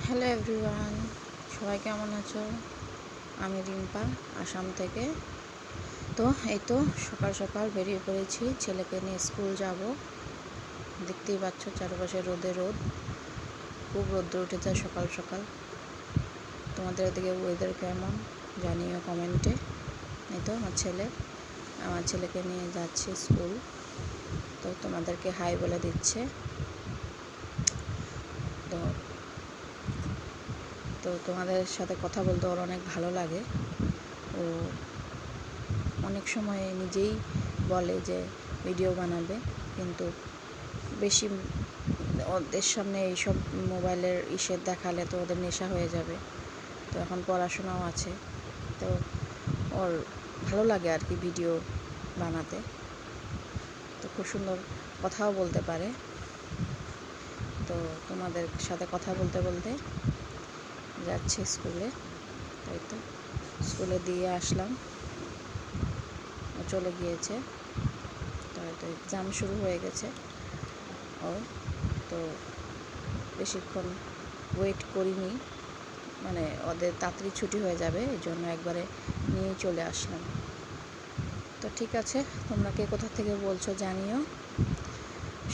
Hello everyone, সবাই কেমন আছো? আমি রিম্পা, আসাম থেকে। তো এই তো সকাল সকাল বেরিয়ে পড়েছি, ছেলেকে নিয়ে স্কুল যাব। দেখতেই পাচ্ছ চারপাশে রোদে রোদ, খুব রোদ্দুর উঠেছে সকাল সকাল। তোমাদের ওদিকে ওয়েদার কেমন জানিও কমেন্টে। এই তো আমার ছেলেকে নিয়ে যাচ্ছি স্কুল, তো তোমাদেরকে হাই বলে দিচ্ছে। তো তো তোমাদের সাথে কথা বলতে ওর অনেক ভালো লাগে। ও অনেক সময় নিজেই বলে যে ভিডিও বানাবে, কিন্তু বেশি ওদের সামনে এইসব মোবাইলের দেখালে তো ওদের নেশা হয়ে যাবে। তো এখন পড়াশোনাও আছে, তো ওর ভালো লাগে আর কি ভিডিও বানাতে। তো খুব সুন্দর কথাও বলতে পারে। তো তোমাদের সাথে কথা বলতে বলতে যাচ্ছি স্কুলে। তাই তো স্কুলে দিয়ে আসলাম, ও চলে গিয়েছে। তো হয়তো এক্সাম শুরু হয়ে গেছে ওর। তো বেশিক্ষণ ওয়েট করিনি, মানে ওদের তাড়াতাড়ি ছুটি হয়ে যাবে, এই জন্য একবারে নিয়ে চলে আসলাম। তো ঠিক আছে, তোমরা কে কোথা থেকে বলছো জানিও।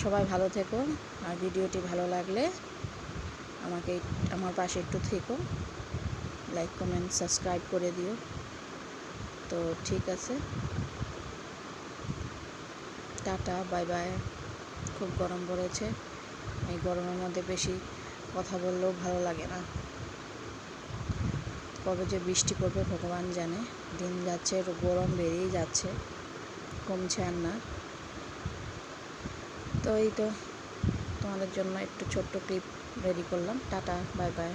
সবাই ভালো থেকো, আর ভিডিওটি ভালো লাগলে আমার পাশে একটু থেকো, লাইক কমেন্ট সাবস্ক্রাইব করে দিও। তো ঠিক আছে, টাটা, বাই বাই। খুব গরম পড়েছে, এই গরমের মধ্যে বেশি কথা বললেও ভালো লাগে না। কবে যে বৃষ্টি পড়বে ভগবান জানে। দিন যাচ্ছে, গরম বেড়েই যাচ্ছে, কমছে আর না। তো এই তো তোমাদের জন্য একটু ছোট্ট ক্লিপ রেডি করলাম। Tata, bye bye.